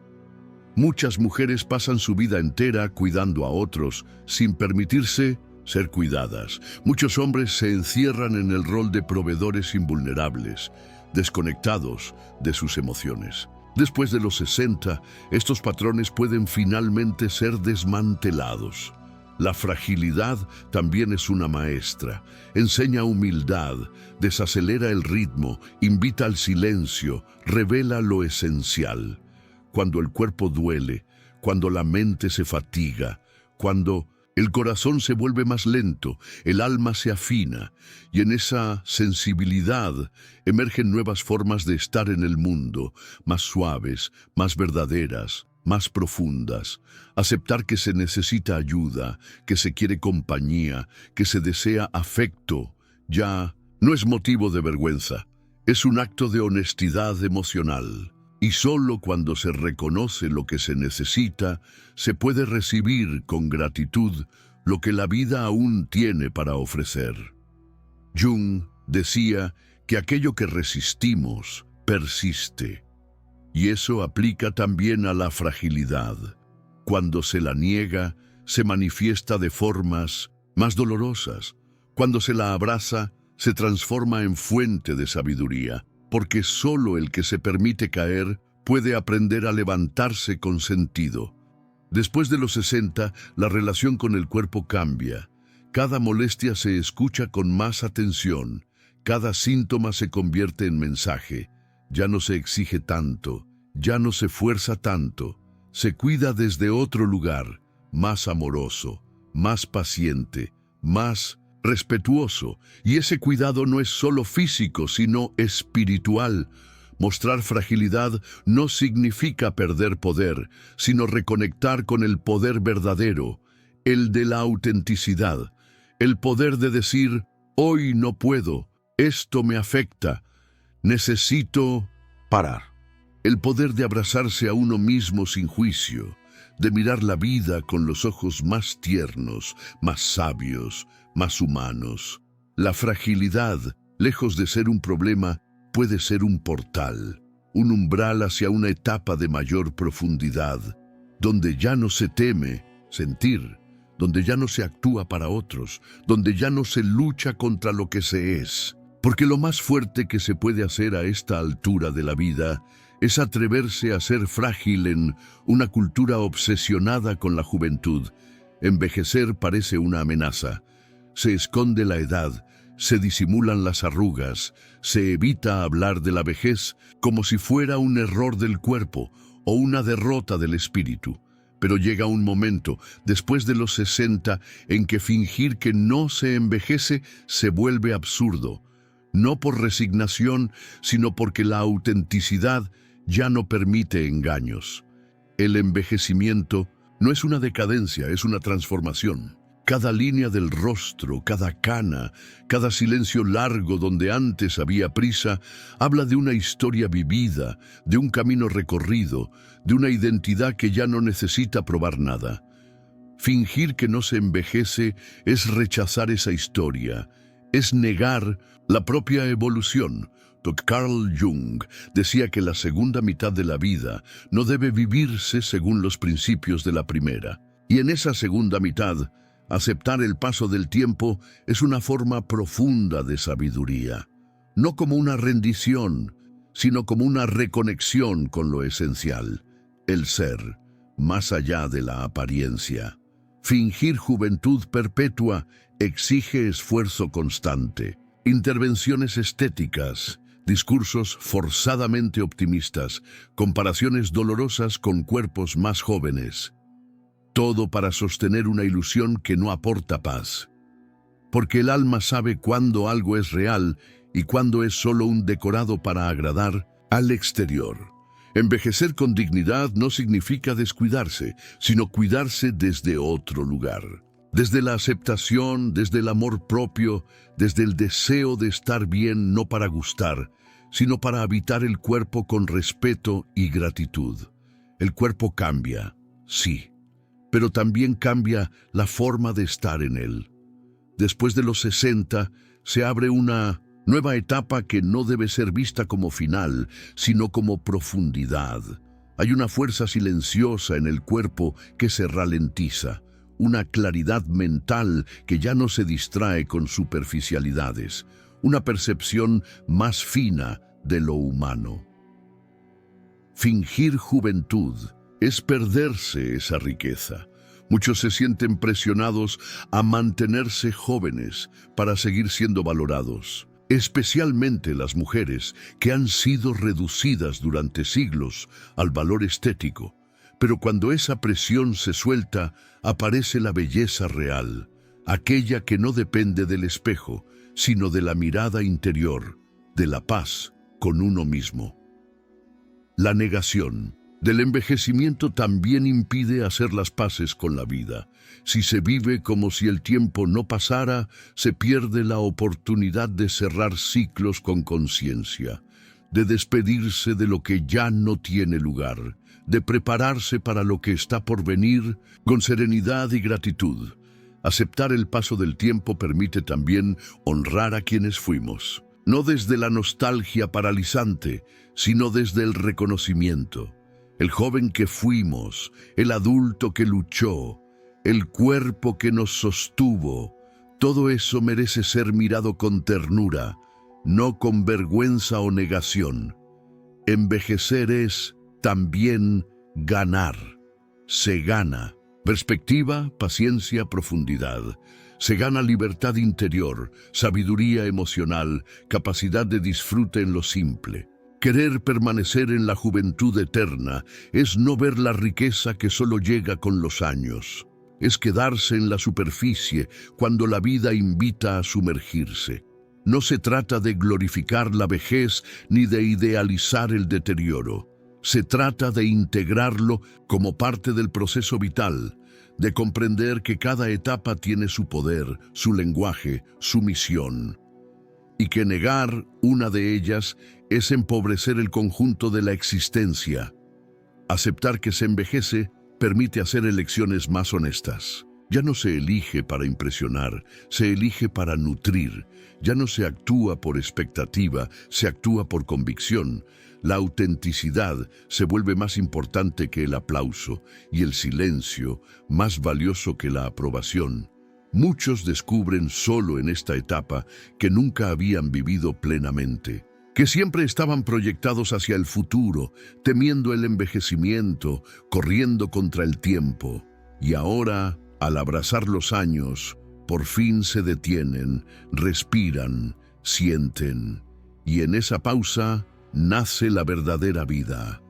Speaker 1: Muchas mujeres pasan su vida entera cuidando a otros, sin permitirse ser cuidadas. Muchos hombres se encierran en el rol de proveedores invulnerables, desconectados de sus emociones. Después de los 60, estos patrones pueden finalmente ser desmantelados. La fragilidad también es una maestra. Enseña humildad, desacelera el ritmo, invita al silencio, revela lo esencial. Cuando el cuerpo duele, cuando la mente se fatiga, cuando el corazón se vuelve más lento, el alma se afina, y en esa sensibilidad emergen nuevas formas de estar en el mundo, más suaves, más verdaderas, más profundas. Aceptar que se necesita ayuda, que se quiere compañía, que se desea afecto, ya no es motivo de vergüenza, es un acto de honestidad emocional. Y solo cuando se reconoce lo que se necesita, se puede recibir con gratitud lo que la vida aún tiene para ofrecer. Jung decía que aquello que resistimos persiste. Y eso aplica también a la fragilidad. Cuando se la niega, se manifiesta de formas más dolorosas. Cuando se la abraza, se transforma en fuente de sabiduría. Porque solo el que se permite caer puede aprender a levantarse con sentido. Después de los 60, la relación con el cuerpo cambia. Cada molestia se escucha con más atención. Cada síntoma se convierte en mensaje. Ya no se exige tanto, ya no se fuerza tanto. Se cuida desde otro lugar, más amoroso, más paciente, más respetuoso, y ese cuidado no es solo físico, sino espiritual. Mostrar fragilidad no significa perder poder, sino reconectar con el poder verdadero, el de la autenticidad, el poder de decir, hoy no puedo, esto me afecta, necesito parar. El poder de abrazarse a uno mismo sin juicio, de mirar la vida con los ojos más tiernos, más sabios, más humanos. La fragilidad, lejos de ser un problema, puede ser un portal, un umbral hacia una etapa de mayor profundidad, donde ya no se teme sentir, donde ya no se actúa para otros, donde ya no se lucha contra lo que se es. Porque lo más fuerte que se puede hacer a esta altura de la vida es atreverse a ser frágil en una cultura obsesionada con la juventud. Envejecer parece una amenaza. Se esconde la edad, se disimulan las arrugas, se evita hablar de la vejez como si fuera un error del cuerpo o una derrota del espíritu. Pero llega un momento, después de los 60, en que fingir que no se envejece se vuelve absurdo. No por resignación, sino porque la autenticidad ya no permite engaños. El envejecimiento no es una decadencia, es una transformación. Cada línea del rostro, cada cana, cada silencio largo donde antes había prisa, habla de una historia vivida, de un camino recorrido, de una identidad que ya no necesita probar nada. Fingir que no se envejece es rechazar esa historia, es negar la propia evolución. Carl Jung decía que la segunda mitad de la vida no debe vivirse según los principios de la primera. Y en esa segunda mitad, aceptar el paso del tiempo es una forma profunda de sabiduría, no como una rendición, sino como una reconexión con lo esencial, el ser, más allá de la apariencia. Fingir juventud perpetua exige esfuerzo constante, intervenciones estéticas, discursos forzadamente optimistas, comparaciones dolorosas con cuerpos más jóvenes. Todo para sostener una ilusión que no aporta paz. Porque el alma sabe cuándo algo es real y cuándo es solo un decorado para agradar al exterior. Envejecer con dignidad no significa descuidarse, sino cuidarse desde otro lugar. Desde la aceptación, desde el amor propio, desde el deseo de estar bien no para gustar, sino para habitar el cuerpo con respeto y gratitud. El cuerpo cambia, sí, pero también cambia la forma de estar en él. Después de los 60, se abre una nueva etapa que no debe ser vista como final, sino como profundidad. Hay una fuerza silenciosa en el cuerpo que se ralentiza, una claridad mental que ya no se distrae con superficialidades, una percepción más fina de lo humano. Fingir juventud es perderse esa riqueza. Muchos se sienten presionados a mantenerse jóvenes para seguir siendo valorados, especialmente las mujeres que han sido reducidas durante siglos al valor estético. Pero cuando esa presión se suelta, aparece la belleza real, aquella que no depende del espejo, sino de la mirada interior, de la paz con uno mismo. La negación del envejecimiento también impide hacer las paces con la vida. Si se vive como si el tiempo no pasara, se pierde la oportunidad de cerrar ciclos con conciencia, de despedirse de lo que ya no tiene lugar, de prepararse para lo que está por venir con serenidad y gratitud. Aceptar el paso del tiempo permite también honrar a quienes fuimos, no desde la nostalgia paralizante, sino desde el reconocimiento. El joven que fuimos, el adulto que luchó, el cuerpo que nos sostuvo, todo eso merece ser mirado con ternura, no con vergüenza o negación. Envejecer es también ganar. Se gana perspectiva, paciencia, profundidad. Se gana libertad interior, sabiduría emocional, capacidad de disfrute en lo simple. Querer permanecer en la juventud eterna es no ver la riqueza que solo llega con los años. es quedarse en la superficie cuando la vida invita a sumergirse. No se trata de glorificar la vejez ni de idealizar el deterioro. Se trata de integrarlo como parte del proceso vital, de comprender que cada etapa tiene su poder, su lenguaje, su misión, y que negar una de ellas es empobrecer el conjunto de la existencia. Aceptar que se envejece permite hacer elecciones más honestas. Ya no se elige para impresionar, se elige para nutrir. Ya no se actúa por expectativa, se actúa por convicción. La autenticidad se vuelve más importante que el aplauso y el silencio más valioso que la aprobación. Muchos descubren solo en esta etapa que nunca habían vivido plenamente, que siempre estaban proyectados hacia el futuro, temiendo el envejecimiento, corriendo contra el tiempo. Y ahora, al abrazar los años, por fin se detienen, respiran, sienten. Y en esa pausa nace la verdadera vida.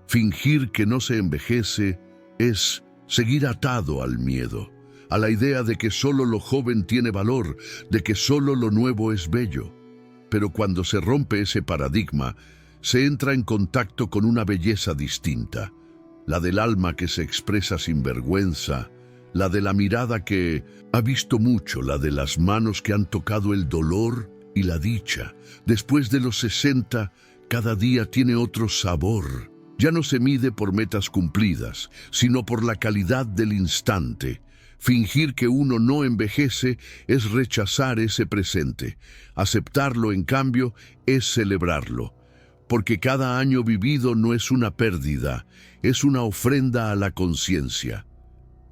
Speaker 1: Fingir que no se envejece es seguir atado al miedo, a la idea de que solo lo joven tiene valor, de que solo lo nuevo es bello. Pero cuando se rompe ese paradigma, se entra en contacto con una belleza distinta, la del alma que se expresa sin vergüenza, la de la mirada que ha visto mucho, la de las manos que han tocado el dolor y la dicha. Después de los 60, cada día tiene otro sabor. Ya no se mide por metas cumplidas, sino por la calidad del instante. Fingir que uno no envejece es rechazar ese presente. Aceptarlo, en cambio, es celebrarlo. Porque cada año vivido no es una pérdida, es una ofrenda a la conciencia.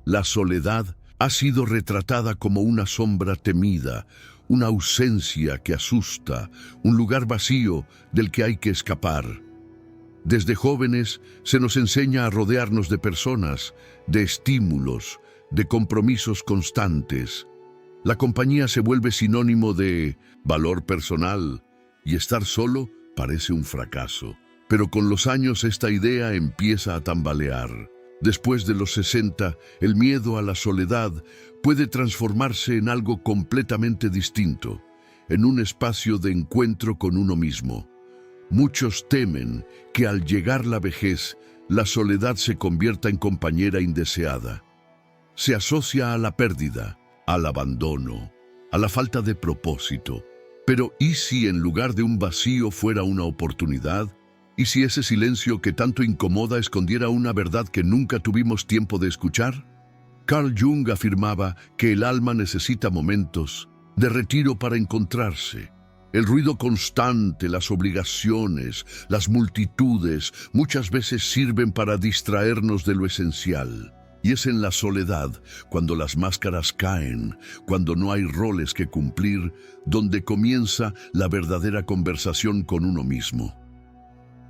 Speaker 1: La soledad ha sido retratada como una sombra temida, una ausencia que asusta, un lugar vacío del que hay que escapar. Desde jóvenes se nos enseña a rodearnos de personas, de estímulos, de compromisos constantes. La compañía se vuelve sinónimo de valor personal y estar solo parece un fracaso. Pero con los años esta idea empieza a tambalear. Después de los 60, el miedo a la soledad puede transformarse en algo completamente distinto, en un espacio de encuentro con uno mismo. Muchos temen que al llegar la vejez, la soledad se convierta en compañera indeseada. Se asocia a la pérdida, al abandono, a la falta de propósito. Pero ¿y si en lugar de un vacío fuera una oportunidad? ¿Y si ese silencio que tanto incomoda escondiera una verdad que nunca tuvimos tiempo de escuchar? Carl Jung afirmaba que el alma necesita momentos de retiro para encontrarse. El ruido constante, las obligaciones, las multitudes, muchas veces sirven para distraernos de lo esencial. Y es en la soledad, cuando las máscaras caen, cuando no hay roles que cumplir, donde comienza la verdadera conversación con uno mismo.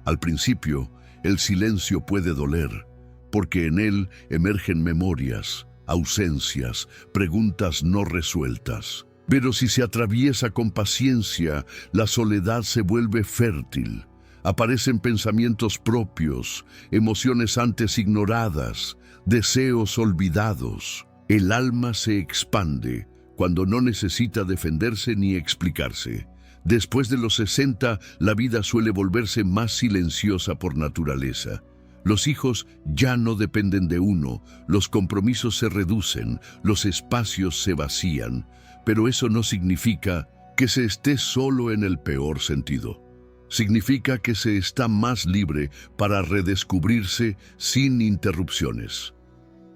Speaker 1: Al principio, el silencio puede doler, porque en él emergen memorias, ausencias, preguntas no resueltas. Pero si se atraviesa con paciencia, la soledad se vuelve fértil. Aparecen pensamientos propios, emociones antes ignoradas, deseos olvidados. El alma se expande cuando no necesita defenderse ni explicarse. Después de los 60, la vida suele volverse más silenciosa por naturaleza. Los hijos ya no dependen de uno, los compromisos se reducen, los espacios se vacían, pero eso no significa que se esté solo en el peor sentido. Significa que se está más libre para redescubrirse sin interrupciones.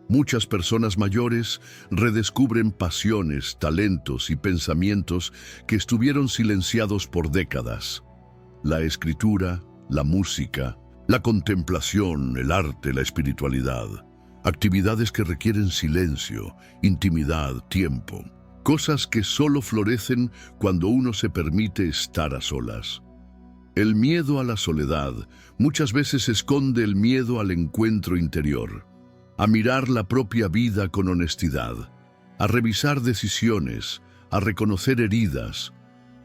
Speaker 1: Muchas personas mayores redescubren pasiones, talentos y pensamientos que estuvieron silenciados por décadas. La escritura, la música, la contemplación, el arte, la espiritualidad. Actividades que requieren silencio, intimidad, tiempo. Cosas que solo florecen cuando uno se permite estar a solas. El miedo a la soledad muchas veces esconde el miedo al encuentro interior, a mirar la propia vida con honestidad, a revisar decisiones, a reconocer heridas.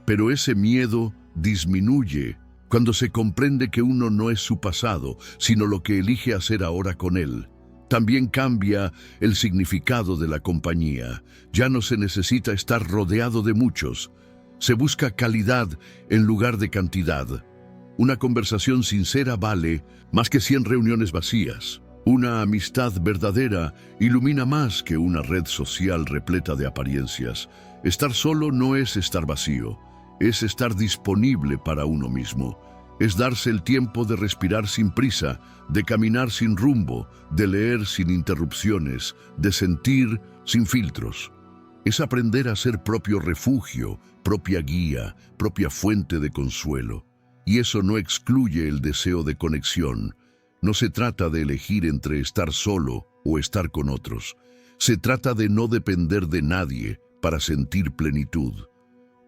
Speaker 1: Pero ese miedo disminuye cuando se comprende que uno no es su pasado, sino lo que elige hacer ahora con él. También cambia el significado de la compañía. Ya no se necesita estar rodeado de muchos. Se busca calidad en lugar de cantidad. Una conversación sincera vale más que 100 reuniones vacías. Una amistad verdadera ilumina más que una red social repleta de apariencias. Estar solo no es estar vacío, es estar disponible para uno mismo. Es darse el tiempo de respirar sin prisa, de caminar sin rumbo, de leer sin interrupciones, de sentir sin filtros. Es aprender a ser propio refugio, propia guía, propia fuente de consuelo. Y eso no excluye el deseo de conexión. No se trata de elegir entre estar solo o estar con otros. Se trata de no depender de nadie para sentir plenitud.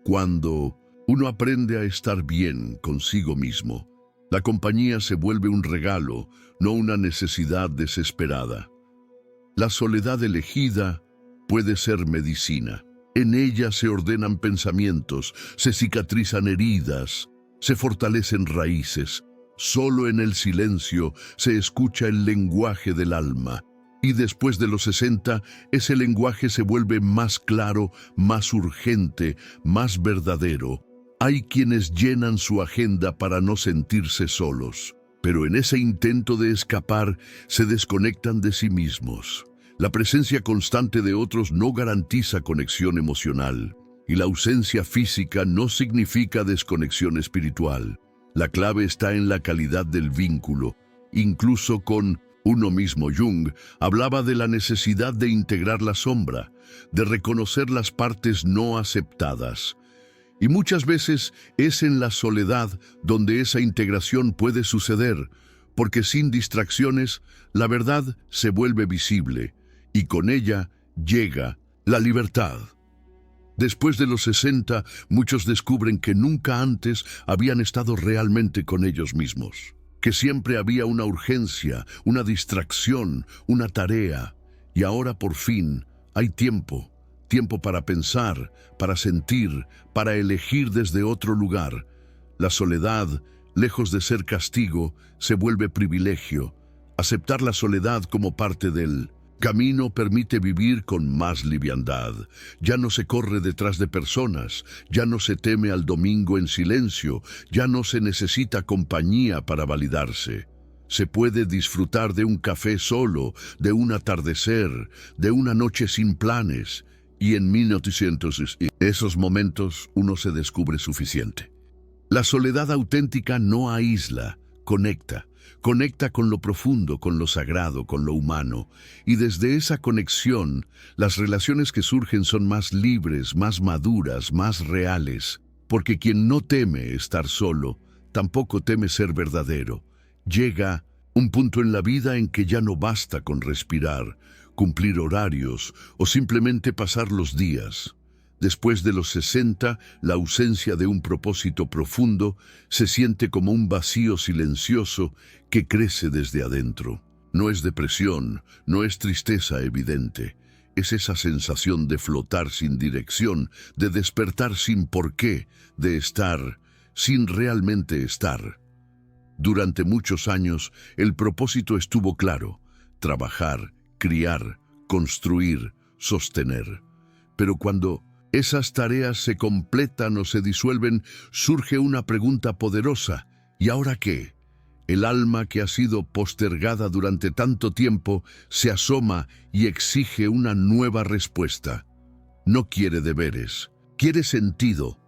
Speaker 1: Cuando uno aprende a estar bien consigo mismo, la compañía se vuelve un regalo, no una necesidad desesperada. La soledad elegida puede ser medicina. En ella se ordenan pensamientos, se cicatrizan heridas, se fortalecen raíces. Solo en el silencio se escucha el lenguaje del alma. Y después de los 60, ese lenguaje se vuelve más claro, más urgente, más verdadero. Hay quienes llenan su agenda para no sentirse solos, pero en ese intento de escapar se desconectan de sí mismos. La presencia constante de otros no garantiza conexión emocional, y la ausencia física no significa desconexión espiritual. La clave está en la calidad del vínculo, incluso con uno mismo. Jung hablaba de la necesidad de integrar la sombra, de reconocer las partes no aceptadas. Y muchas veces es en la soledad donde esa integración puede suceder, porque sin distracciones la verdad se vuelve visible y con ella llega la libertad. Después de los 60, muchos descubren que nunca antes habían estado realmente con ellos mismos, que siempre había una urgencia, una distracción, una tarea, y ahora por fin hay tiempo para pensar, para sentir, para elegir desde otro lugar. La soledad, lejos de ser castigo, se vuelve privilegio. Aceptar la soledad como parte del camino permite vivir con más liviandad. Ya no se corre detrás de personas, ya no se teme al domingo en silencio, ya no se necesita compañía para validarse. Se puede disfrutar de un café solo, de un atardecer, de una noche sin planes, y en 1900 esos momentos uno se descubre suficiente. La soledad auténtica no aísla, conecta. Conecta con lo profundo, con lo sagrado, con lo humano. Y desde esa conexión, las relaciones que surgen son más libres, más maduras, más reales. Porque quien no teme estar solo, tampoco teme ser verdadero. Llega un punto en la vida en que ya no basta con respirar, cumplir horarios o simplemente pasar los días. Después de los 60, la ausencia de un propósito profundo se siente como un vacío silencioso que crece desde adentro. No es depresión, no es tristeza evidente. Es esa sensación de flotar sin dirección, de despertar sin porqué, de estar sin realmente estar. Durante muchos años, el propósito estuvo claro: trabajar, criar, construir, sostener. Pero cuando esas tareas se completan o se disuelven, surge una pregunta poderosa: ¿y ahora qué? El alma que ha sido postergada durante tanto tiempo se asoma y exige una nueva respuesta. No quiere deberes, quiere sentido.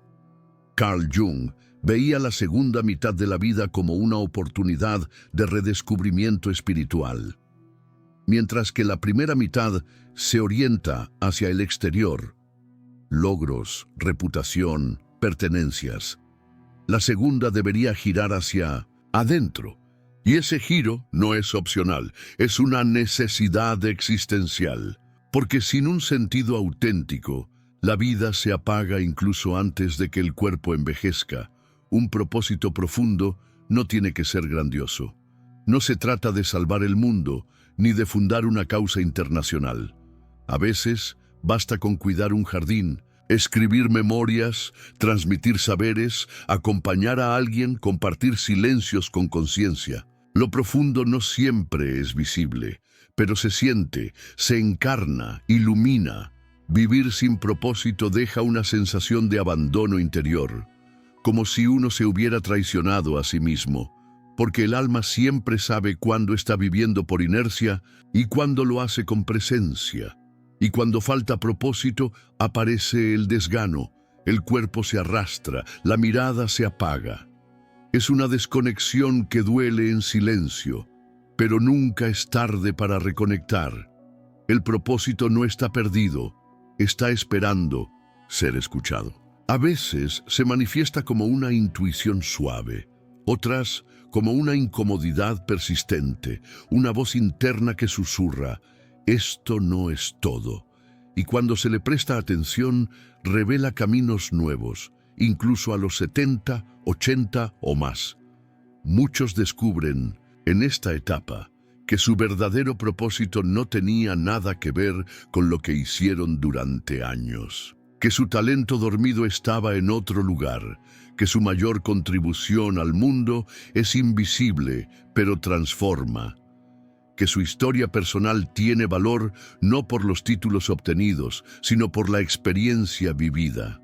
Speaker 1: Carl Jung veía la segunda mitad de la vida como una oportunidad de redescubrimiento espiritual, mientras que la primera mitad se orienta hacia el exterior: logros, reputación, pertenencias. La segunda debería girar hacia adentro, y ese giro no es opcional, es una necesidad existencial, porque sin un sentido auténtico, la vida se apaga incluso antes de que el cuerpo envejezca. Un propósito profundo no tiene que ser grandioso. No se trata de salvar el mundo, ni de fundar una causa internacional. A veces basta con cuidar un jardín, escribir memorias, transmitir saberes, acompañar a alguien, compartir silencios con conciencia. Lo profundo no siempre es visible, pero se siente, se encarna, ilumina. Vivir sin propósito deja una sensación de abandono interior, como si uno se hubiera traicionado a sí mismo, porque el alma siempre sabe cuándo está viviendo por inercia y cuándo lo hace con presencia. Y cuando falta propósito, aparece el desgano, el cuerpo se arrastra, la mirada se apaga. Es una desconexión que duele en silencio, pero nunca es tarde para reconectar. El propósito no está perdido, está esperando ser escuchado. A veces se manifiesta como una intuición suave, otras como una incomodidad persistente, una voz interna que susurra, esto no es todo. Y cuando se le presta atención, revela caminos nuevos, incluso a los 70, 80 o más. Muchos descubren, en esta etapa, que su verdadero propósito no tenía nada que ver con lo que hicieron durante años, que su talento dormido estaba en otro lugar, que su mayor contribución al mundo es invisible, pero transforma, que su historia personal tiene valor no por los títulos obtenidos, sino por la experiencia vivida.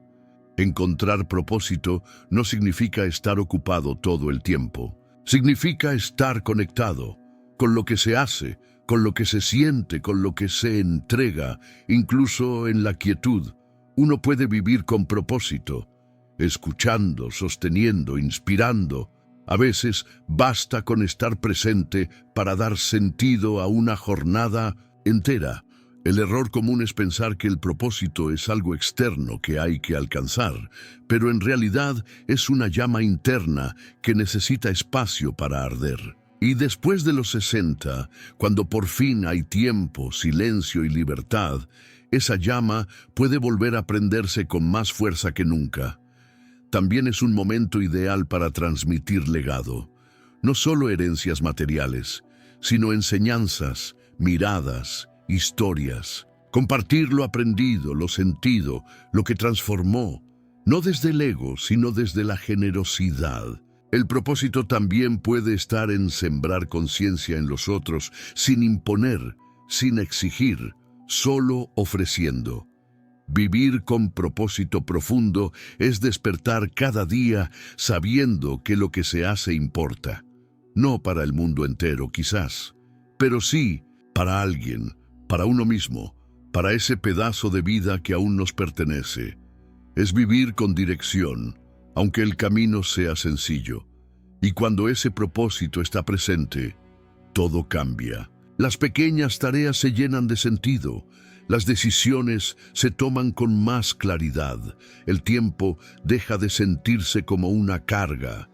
Speaker 1: Encontrar propósito no significa estar ocupado todo el tiempo, significa estar conectado con lo que se hace, con lo que se siente, con lo que se entrega, incluso en la quietud. Uno puede vivir con propósito, escuchando, sosteniendo, inspirando. A veces basta con estar presente para dar sentido a una jornada entera. El error común es pensar que el propósito es algo externo que hay que alcanzar, pero en realidad es una llama interna que necesita espacio para arder. Y después de los 60, cuando por fin hay tiempo, silencio y libertad, esa llama puede volver a prenderse con más fuerza que nunca. También es un momento ideal para transmitir legado, no solo herencias materiales, sino enseñanzas, miradas, historias. Compartir lo aprendido, lo sentido, lo que transformó, no desde el ego, sino desde la generosidad. El propósito también puede estar en sembrar conciencia en los otros, sin imponer, sin exigir, solo ofreciendo. Vivir con propósito profundo es despertar cada día sabiendo que lo que se hace importa. No para el mundo entero, quizás, pero sí para alguien, para uno mismo, para ese pedazo de vida que aún nos pertenece. Es vivir con dirección, aunque el camino sea sencillo. Y cuando ese propósito está presente, todo cambia. Las pequeñas tareas se llenan de sentido. Las decisiones se toman con más claridad. El tiempo deja de sentirse como una carga,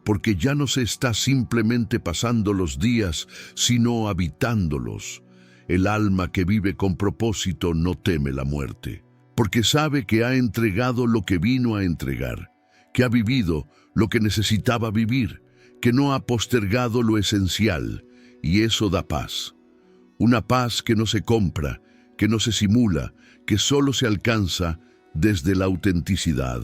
Speaker 1: porque ya no se está simplemente pasando los días, sino habitándolos. El alma que vive con propósito no teme la muerte, porque sabe que ha entregado lo que vino a entregar, que ha vivido lo que necesitaba vivir, que no ha postergado lo esencial, y eso da paz. Una paz que no se compra, que no se simula, que solo se alcanza desde la autenticidad.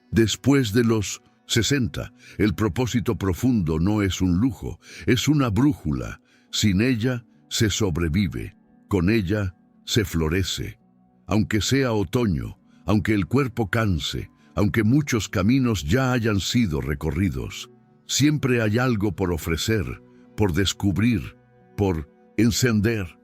Speaker 1: Después de los 60, el propósito profundo no es un lujo, es una brújula. Sin ella se sobrevive, con ella se florece. Aunque sea otoño, aunque el cuerpo canse, aunque muchos caminos ya hayan sido recorridos, siempre hay algo por ofrecer, por descubrir, por encender.